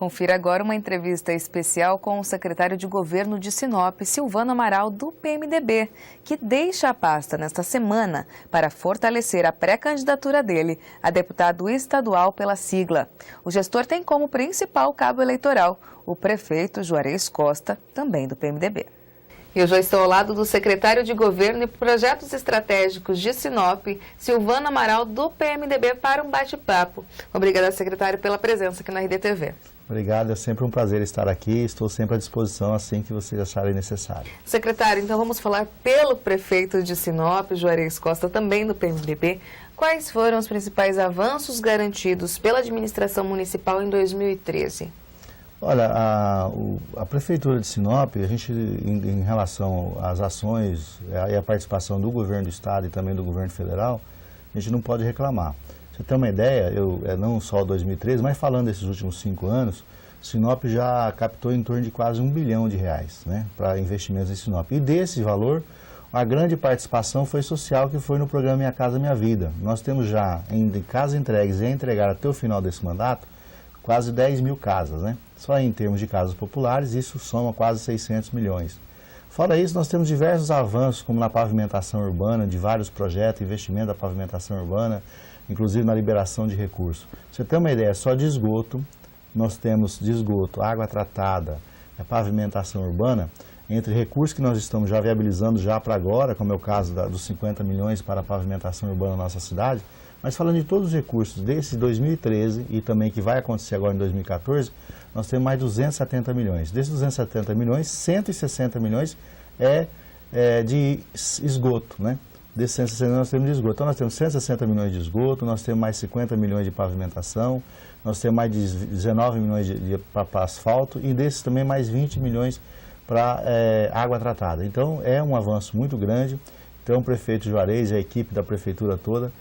Confira agora uma entrevista especial com o secretário de Governo de Sinop, Silvano Amaral, do PMDB, que deixa a pasta nesta semana para fortalecer a pré-candidatura dele a deputado estadual pela sigla. O gestor tem como principal cabo eleitoral o prefeito Juarez Costa, também do PMDB. Eu já estou ao lado do secretário de Governo e Projetos Estratégicos de Sinop, Silvano Amaral, do PMDB, para um bate-papo. Obrigada, secretário, pela presença aqui na RDTV. Obrigado, é sempre um prazer estar aqui, estou sempre à disposição assim que vocês acharem necessário. Secretário, então vamos falar pelo prefeito de Sinop, Juarez Costa, também do PMDB. Quais foram os principais avanços garantidos pela administração municipal em 2013? Olha, a Prefeitura de Sinop, a gente, em relação às ações e a participação do Governo do Estado e também do Governo Federal, a gente não pode reclamar. Você tem uma ideia, não só 2013, mas falando desses últimos 5 anos, Sinop já captou em torno de quase R$1 bilhão, né, para investimentos em Sinop. E desse valor, a grande participação foi social, que foi no programa Minha Casa Minha Vida. Nós temos já, em casas entregues e a entregar até o final desse mandato, quase 10 mil casas, né? Só em termos de casas populares, isso soma quase 600 milhões. Fora isso, nós temos diversos avanços, como na pavimentação urbana, de vários projetos, investimento da pavimentação urbana, inclusive na liberação de recursos. Pra você ter uma ideia, só de esgoto, nós temos de esgoto, água tratada, a pavimentação urbana, entre recursos que nós estamos já viabilizando já para agora, como é o caso dos 50 milhões para a pavimentação urbana na nossa cidade, mas falando de todos os recursos desses 2013 e também que vai acontecer agora em 2014, nós temos mais 270 milhões. Desses 270 milhões, 160 milhões é de esgoto, né? Desses 160 milhões nós temos de esgoto. Então nós temos 160 milhões de esgoto, nós temos mais 50 milhões de pavimentação, nós temos mais de 19 milhões para asfalto e desses também mais 20 milhões para água tratada. Então é um avanço muito grande. Então o prefeito Juarez e a equipe da prefeitura toda,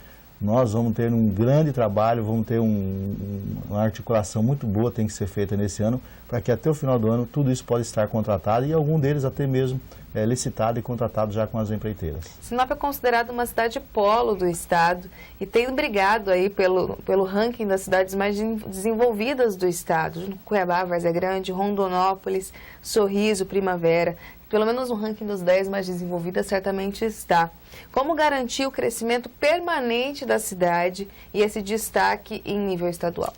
nós vamos ter um grande trabalho, vamos ter uma articulação muito boa, tem que ser feita nesse ano, para que até o final do ano tudo isso pode estar contratado e algum deles até mesmo licitado e contratado já com as empreiteiras. Sinop é considerada uma cidade polo do estado e tem brigado aí pelo ranking das cidades mais desenvolvidas do estado. Cuiabá, Várzea Grande, Rondonópolis, Sorriso, Primavera. Pelo menos no ranking dos 10 mais desenvolvidas certamente está. Como garantir o crescimento permanente da cidade e esse destaque em nível estadual?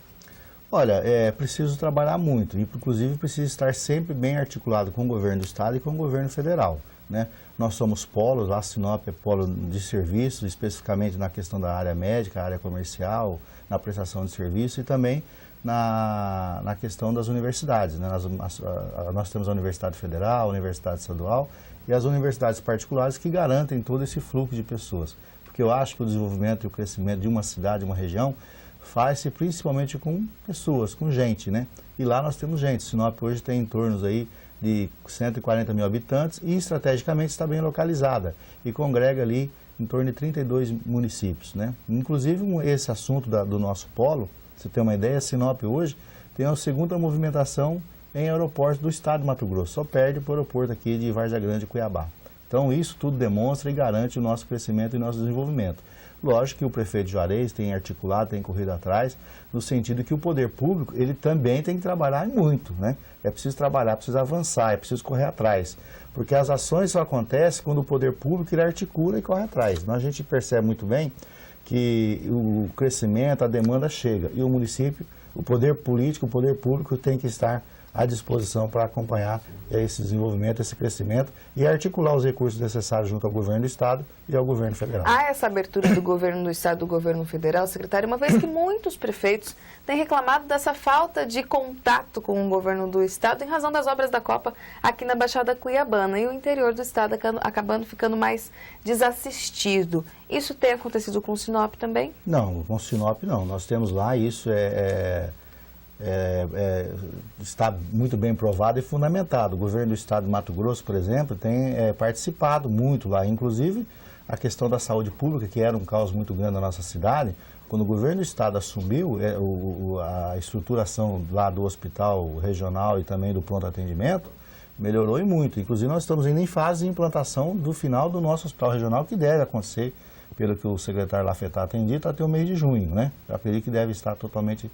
Olha, é preciso trabalhar muito, e inclusive precisa estar sempre bem articulado com o governo do estado e com o governo federal, né? Nós somos polos, a Sinop é polo de serviços, especificamente na questão da área médica, área comercial, na prestação de serviço e também na questão das universidades, né? Nós temos a Universidade Federal, a Universidade Estadual e as universidades particulares que garantem todo esse fluxo de pessoas. Porque eu acho que o desenvolvimento e o crescimento de uma cidade, uma região, faz-se principalmente com pessoas, com gente, né? E lá nós temos gente. Sinop hoje tem em torno aí de 140 mil habitantes e estrategicamente está bem localizada e congrega ali em torno de 32 municípios, né? Inclusive esse assunto do nosso polo, você tem uma ideia, Sinop hoje tem a segunda movimentação em aeroportos do estado de Mato Grosso, só perde para o aeroporto aqui de Várzea Grande e Cuiabá. Então isso tudo demonstra e garante o nosso crescimento e nosso desenvolvimento. Lógico que o prefeito Juarez tem articulado, tem corrido atrás, no sentido que o poder público, ele também tem que trabalhar muito, né? É preciso trabalhar, é preciso avançar, é preciso correr atrás. Porque as ações só acontecem quando o poder público ele articula e corre atrás. A gente percebe muito bem que o crescimento, a demanda chega e o município, o poder político, o poder público tem que estar à disposição para acompanhar esse desenvolvimento, esse crescimento e articular os recursos necessários junto ao governo do estado e ao governo federal. Há essa abertura do governo do estado e do governo federal, secretário, uma vez que muitos prefeitos têm reclamado dessa falta de contato com o governo do estado em razão das obras da Copa aqui na Baixada Cuiabana e o interior do estado acabando ficando mais desassistido. Isso tem acontecido com o Sinop também? Não, com o Sinop não. Nós temos lá, isso está muito bem provado e fundamentado. O governo do estado de Mato Grosso, por exemplo, tem participado muito lá, inclusive a questão da saúde pública, que era um caos muito grande na nossa cidade. Quando o governo do estado assumiu a estruturação lá do hospital regional e também do pronto atendimento, melhorou e muito. Inclusive nós estamos ainda em fase de implantação do final do nosso hospital regional, que deve acontecer, pelo que o secretário Lafetá tem dito, até o mês de junho, né? Já pedi que deve estar totalmente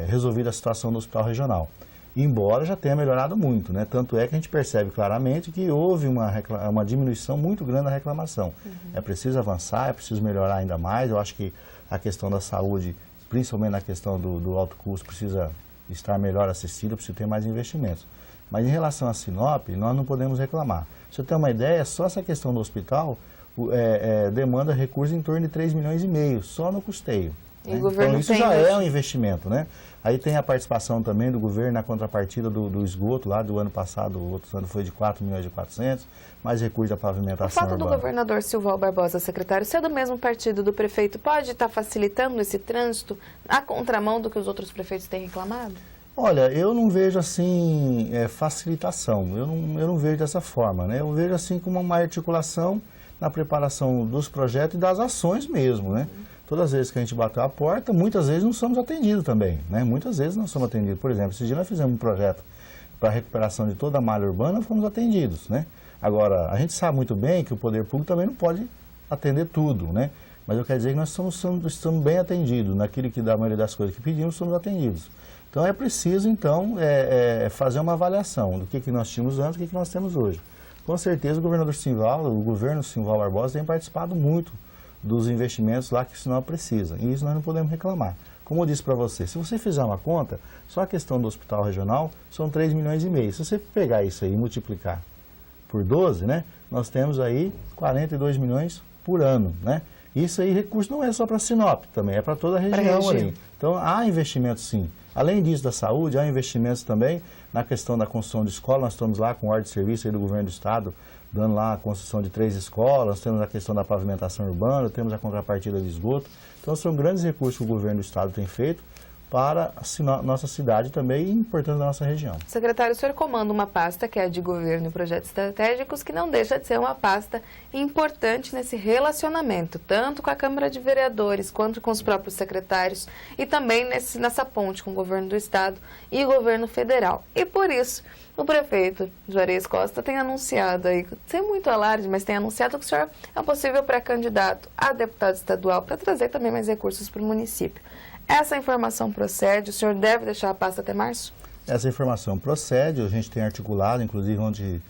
resolvida a situação do hospital regional. Embora já tenha melhorado muito, né? Tanto é que a gente percebe claramente que houve uma diminuição muito grande da reclamação. É preciso avançar, é preciso melhorar ainda mais. Eu acho que a questão da saúde, principalmente na questão do alto custo, precisa estar melhor assistida, precisa ter mais investimentos. Mas em relação a Sinop, nós não podemos reclamar. Se você ter uma ideia, só essa questão do hospital demanda recursos em torno de 3,5 milhões, só no custeio. Né? Então isso já é um investimento, né? Aí tem a participação também do governo na contrapartida do esgoto, lá do ano passado, o outro ano foi de 4,4 milhões, mais recursos da pavimentação urbana. O fato urbana. do governador Silval Barbosa, secretário, ser do mesmo partido do prefeito, pode estar facilitando esse trânsito à contramão do que os outros prefeitos têm reclamado? Olha, eu não vejo assim facilitação, eu não vejo dessa forma, né? Eu vejo assim como uma articulação na preparação dos projetos e das ações mesmo, né? Todas as vezes que a gente bateu a porta, muitas vezes não somos atendidos também, né? Muitas vezes não somos atendidos. Por exemplo, esse dia nós fizemos um projeto para a recuperação de toda a malha urbana, fomos atendidos, né? Agora, a gente sabe muito bem que o poder público também não pode atender tudo, né? Mas eu quero dizer que nós estamos bem atendidos, naquilo que da maioria das coisas que pedimos, somos atendidos. Então é preciso, então, fazer uma avaliação do que nós tínhamos antes e do que nós temos hoje. Com certeza o governo Silval Barbosa tem participado muito dos investimentos lá que o Sinop precisa, e isso nós não podemos reclamar. Como eu disse para você, se você fizer uma conta, só a questão do hospital regional são 3,5 milhões. Se você pegar isso aí e multiplicar por 12, né, nós temos aí 42 milhões por ano, né? Isso aí, recurso não é só para Sinop, também é para toda a região ali. Então, há investimentos sim. Além disso da saúde, há investimentos também na questão da construção de escola. Nós estamos lá com ordem de serviço aí do governo do estado, dando lá a construção de 3 escolas, temos a questão da pavimentação urbana, temos a contrapartida de esgoto. Então, são grandes recursos que o governo do estado tem feito para a nossa cidade também e, portanto, da nossa região. Secretário, o senhor comanda uma pasta que é de governo e projetos estratégicos, que não deixa de ser uma pasta importante nesse relacionamento, tanto com a Câmara de Vereadores quanto com os próprios secretários e também nessa ponte com o governo do estado e o governo federal. E por isso, o prefeito Juarez Costa tem anunciado aí, sem muito alarde, mas tem anunciado que o senhor é um possível pré-candidato a deputado estadual para trazer também mais recursos para o município. Essa informação procede? O senhor deve deixar a pasta até março? Essa informação procede, a gente tem articulado, inclusive onde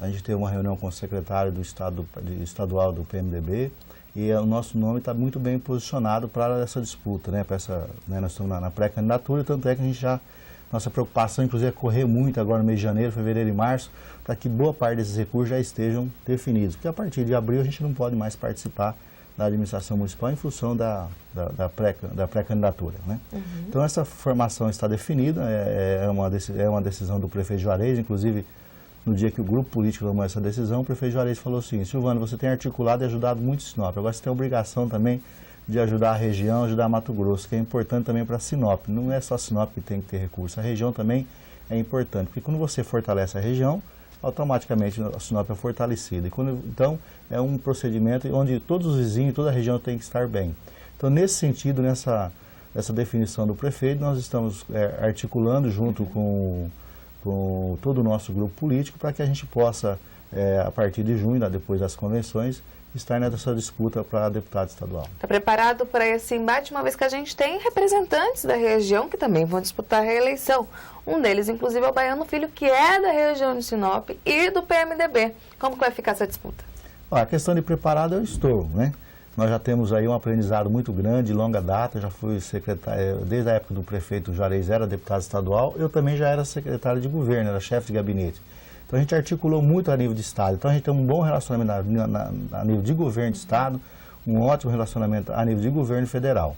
a gente teve uma reunião com o secretário do estadual do PMDB, e o nosso nome está muito bem posicionado para essa disputa, né? Nós estamos na pré-candidatura, tanto é que a gente nossa preocupação, inclusive, é correr muito agora no mês de janeiro, fevereiro e março, para que boa parte desses recursos já estejam definidos, porque a partir de abril a gente não pode mais participar da administração municipal em função da pré-candidatura, né? Então essa formação está definida, é uma decisão do prefeito Juarez, inclusive no dia que o grupo político tomou essa decisão, o prefeito Juarez falou assim: Silvano, você tem articulado e ajudado muito Sinop, agora você tem a obrigação também de ajudar a região, ajudar Mato Grosso, que é importante também para Sinop. Não é só Sinop que tem que ter recurso, a região também é importante, porque quando você fortalece a região, automaticamente a Sinop é fortalecida. Então, é um procedimento onde todos os vizinhos, toda a região tem que estar bem. Então, nesse sentido, nessa definição do prefeito, nós estamos articulando junto com todo o nosso grupo político para que a gente possa, a partir de junho, depois das convenções, estar nessa disputa para deputado estadual. Está preparado para esse embate, uma vez que a gente tem representantes da região que também vão disputar a reeleição. Um deles, inclusive, é o Baiano Filho, que é da região de Sinop e do PMDB. Como que vai ficar essa disputa? A questão de preparado eu estou, né? Nós já temos aí um aprendizado muito grande, de longa data, já fui secretário, desde a época do prefeito Juarez era deputado estadual, eu também já era secretário de governo, era chefe de gabinete. Então a gente articulou muito a nível de estado, então a gente tem um bom relacionamento a nível de governo de estado, um ótimo relacionamento a nível de governo federal.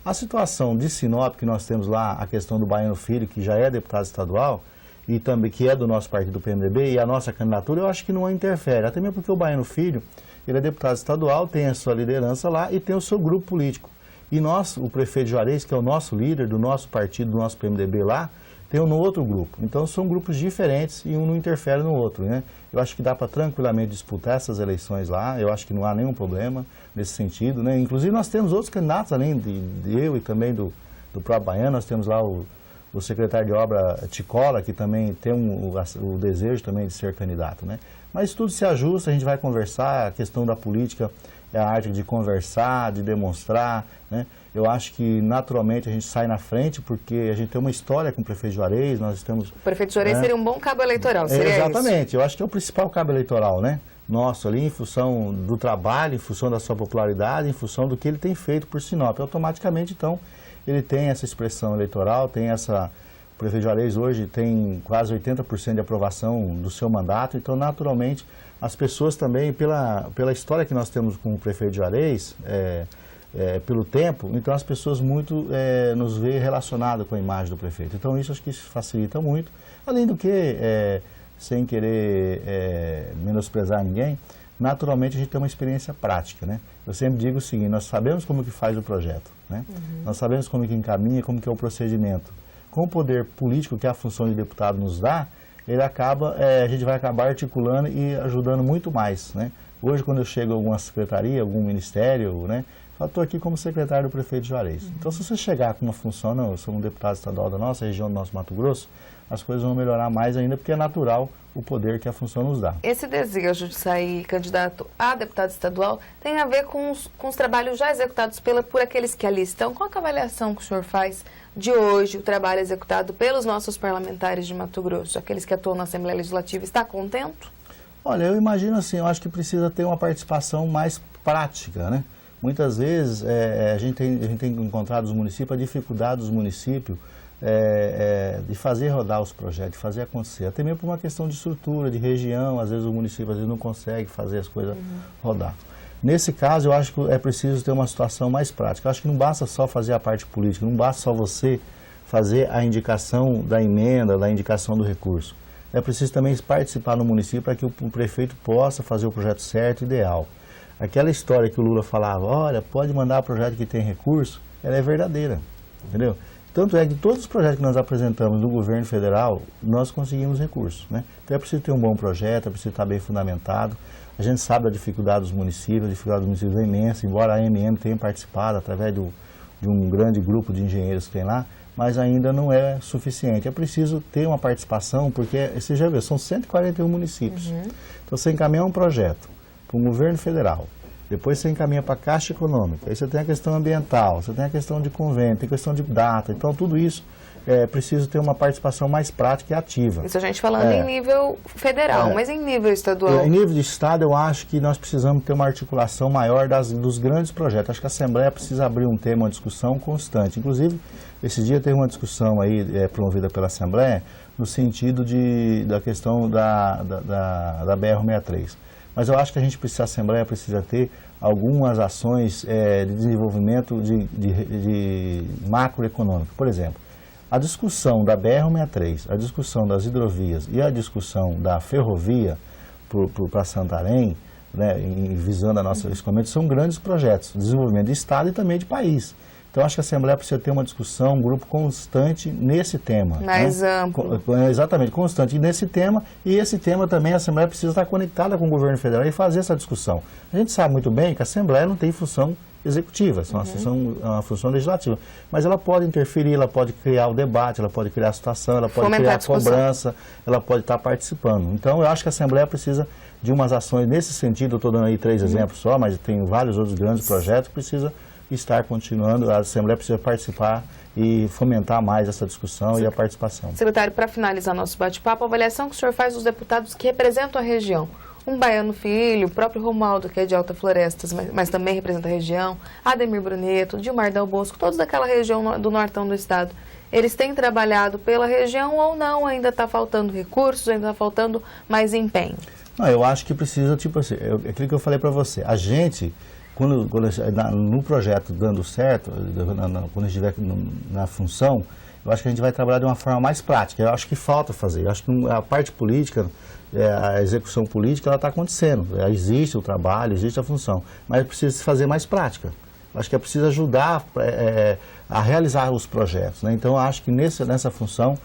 A situação de Sinop, que nós temos lá, a questão do Baiano Filho, que já é deputado estadual, e também que é do nosso partido, do PMDB, e a nossa candidatura, eu acho que não interfere, até mesmo porque o Baiano Filho, ele é deputado estadual, tem a sua liderança lá e tem o seu grupo político. E nós, o prefeito Juarez, que é o nosso líder do nosso partido, do nosso PMDB lá, tem um no outro grupo. Então são grupos diferentes e um não interfere no outro, né? Eu acho que dá para tranquilamente disputar essas eleições lá, eu acho que não há nenhum problema nesse sentido, né? Inclusive nós temos outros candidatos, além de eu e também do próprio Baiano, nós temos lá o secretário de obra Ticola, que também tem o desejo também de ser candidato, né? Mas tudo se ajusta, a gente vai conversar, a questão da política é a arte de conversar, de demonstrar, né? Eu acho que naturalmente a gente sai na frente porque a gente tem uma história com o prefeito de Juarez, nós estamos... O prefeito de Juarez seria um bom cabo eleitoral, seria exatamente, isso? Eu acho que é o principal cabo eleitoral, né? Nosso ali, em função do trabalho, em função da sua popularidade, em função do que ele tem feito por Sinop. Automaticamente, então, ele tem essa expressão eleitoral, tem essa... O prefeito de Juarez hoje tem quase 80% de aprovação do seu mandato, então, naturalmente, as pessoas também, pela história que nós temos com o prefeito de Juarez, pelo tempo, então as pessoas muito nos veem relacionado com a imagem do prefeito. Então, isso acho que facilita muito. Além do que, sem querer menosprezar ninguém, naturalmente a gente tem uma experiência prática, né? Eu sempre digo o seguinte, nós sabemos como que faz o projeto, né? Nós sabemos como que encaminha, como que é o procedimento. Com o poder político que a função de deputado nos dá, a gente vai acabar articulando e ajudando muito mais, né? Hoje, quando eu chego a alguma secretaria, algum ministério, né? Eu estou aqui como secretário do prefeito de Juarez. Então, se você chegar com uma função, não, eu sou um deputado estadual da nossa região, do nosso Mato Grosso, as coisas vão melhorar mais ainda, porque é natural o poder que a função nos dá. Esse desejo de sair candidato a deputado estadual tem a ver com os trabalhos já executados por aqueles que ali estão. Qual a avaliação que o senhor faz de hoje, o trabalho executado pelos nossos parlamentares de Mato Grosso, aqueles que atuam na Assembleia Legislativa? Está contento? Olha, eu imagino assim, eu acho que precisa ter uma participação mais prática, né? Muitas vezes a gente tem encontrado nos municípios a dificuldade dos municípios de fazer rodar os projetos, de fazer acontecer. Até mesmo por uma questão de estrutura, de região, às vezes o município não consegue fazer as coisas rodar. Nesse caso, eu acho que é preciso ter uma situação mais prática. Eu acho que não basta só fazer a parte política, não basta só você fazer a indicação da emenda, da indicação do recurso. É preciso também participar no município para que o prefeito possa fazer o projeto certo e ideal. Aquela história que o Lula falava, olha, pode mandar projeto que tem recurso, ela é verdadeira, entendeu? Tanto é que todos os projetos que nós apresentamos no governo federal, nós conseguimos recursos, né? Então é preciso ter um bom projeto, é preciso estar bem fundamentado. A gente sabe da dificuldade dos municípios, a dificuldade dos municípios é imensa, embora a AMM tenha participado através de um grande grupo de engenheiros que tem lá, mas ainda não é suficiente. É preciso ter uma participação, porque você já viu, são 141 municípios. Então você encaminha um projeto para o governo federal, depois você encaminha para a Caixa Econômica, aí você tem a questão ambiental, você tem a questão de convênio, tem a questão de data, então tudo isso é preciso ter uma participação mais prática e ativa. Isso a gente falando em nível federal, mas em nível estadual? Em nível de estado, eu acho que nós precisamos ter uma articulação maior dos grandes projetos. Acho que a Assembleia precisa abrir um tema, uma discussão constante. Inclusive, esse dia teve uma discussão aí promovida pela Assembleia no sentido da questão da BR-63. Mas eu acho que a Assembleia precisa ter algumas ações de desenvolvimento de macroeconômico. Por exemplo, a discussão da BR-63, a discussão das hidrovias e a discussão da ferrovia para Santarém, né, visando a nossa escoamento, são grandes projetos de desenvolvimento de Estado e também de país. Então, acho que a Assembleia precisa ter uma discussão, um grupo constante nesse tema. Mais amplo. Exatamente, constante nesse tema. E esse tema também, a Assembleia precisa estar conectada com o governo federal e fazer essa discussão. A gente sabe muito bem que a Assembleia não tem função executiva, é uma função legislativa. Mas ela pode interferir, ela pode criar o debate, ela pode criar a situação, ela pode criar a cobrança, ela pode estar participando. Então, eu acho que a Assembleia precisa de umas ações nesse sentido. Eu estou dando aí 3 exemplos só, mas tem vários outros grandes projetos que precisam estar continuando, a Assembleia precisa participar e fomentar mais essa discussão e a participação. Secretário, para finalizar nosso bate-papo, a avaliação que o senhor faz dos deputados que representam a região. Um Baiano Filho, o próprio Romualdo, que é de Alta Florestas, mas também representa a região, Ademir Bruneto, Dilmar Dal Bosco, todos daquela região do nortão do estado. Eles têm trabalhado pela região ou não? Ainda está faltando recursos, ainda está faltando mais empenho? Não, eu acho que precisa, tipo assim, aquilo que eu falei para você, a gente... Quando no projeto dando certo, quando estiver na função, eu acho que a gente vai trabalhar de uma forma mais prática. Eu acho que falta fazer. Eu acho que a parte política, a execução política, ela está acontecendo. Existe o trabalho, existe a função, mas precisa se fazer mais prática. Eu acho que é preciso ajudar a realizar os projetos, né? Então, eu acho que nessa função,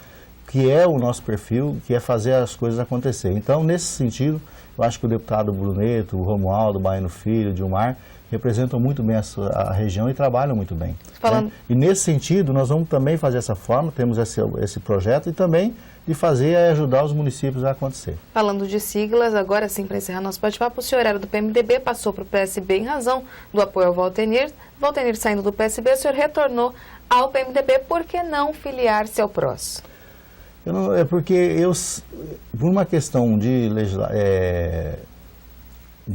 que é o nosso perfil, que é fazer as coisas acontecer. Então, nesse sentido, Eu acho que o deputado Bruneto, o Romualdo, o Baiano Filho, o Dilmar, representam muito bem a região e trabalham muito bem. Né? E nesse sentido, nós vamos também fazer essa forma, temos esse projeto e também de fazer e ajudar os municípios a acontecer. Falando de siglas, agora sim, para encerrar nosso bate-papo, o senhor era do PMDB, passou para o PSB em razão do apoio ao Waltenir. Waltenir saindo do PSB, o senhor retornou ao PMDB, por que não filiar-se ao PROS? É porque por uma questão de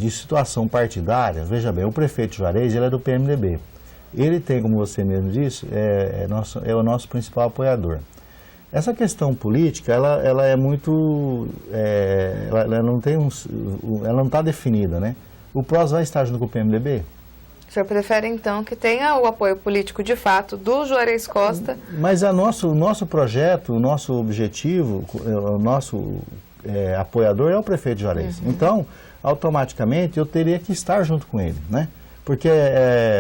situação partidária, veja bem, o prefeito Juarez, ele é do PMDB. Ele tem, como você mesmo disse, é o nosso principal apoiador. Essa questão política, ela é muito, ela não está definida, né? O PROS vai estar junto com o PMDB? O senhor prefere, então, que tenha o apoio político, de fato, do Juarez Costa? Mas o nosso projeto, o nosso objetivo, o nosso apoiador é o prefeito Juarez. Uhum. Então, automaticamente, eu teria que estar junto com ele, né? Porque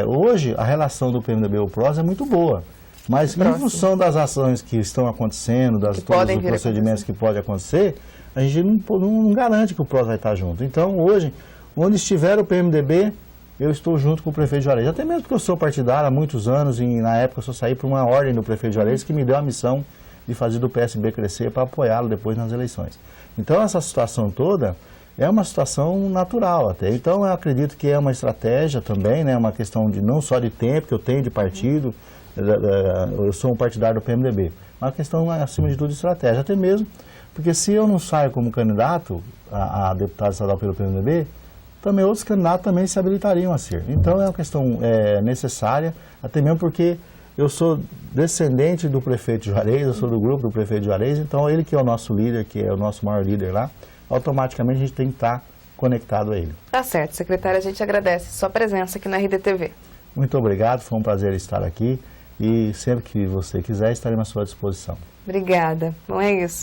hoje a relação do PMDB e o PROS é muito boa. Mas em função das ações que estão acontecendo, todos os procedimentos que podem acontecer, a gente não garante que o PROS vai estar junto. Então, hoje, onde estiver o PMDB, eu estou junto com o prefeito Juarez. Até mesmo porque eu sou partidário há muitos anos e na época eu só saí por uma ordem do prefeito Juarez que me deu a missão de fazer do PSB crescer para apoiá-lo depois nas eleições. Então, essa situação toda é uma situação natural até. Então, eu acredito que é uma estratégia também, né? Uma questão de não só de tempo que eu tenho de partido, eu sou um partidário do PMDB, mas a questão, acima de tudo, de estratégia. Até mesmo porque se eu não saio como candidato a deputado estadual pelo PMDB, também outros candidatos também se habilitariam a ser. Então é uma questão necessária, até mesmo porque eu sou descendente do prefeito Juarez, eu sou do grupo do prefeito Juarez, então ele que é o nosso líder, que é o nosso maior líder lá, automaticamente a gente tem que estar conectado a ele. Tá certo, secretário, a gente agradece sua presença aqui na RDTV. Muito obrigado, foi um prazer estar aqui e sempre que você quiser estarei à sua disposição. Obrigada, não é isso?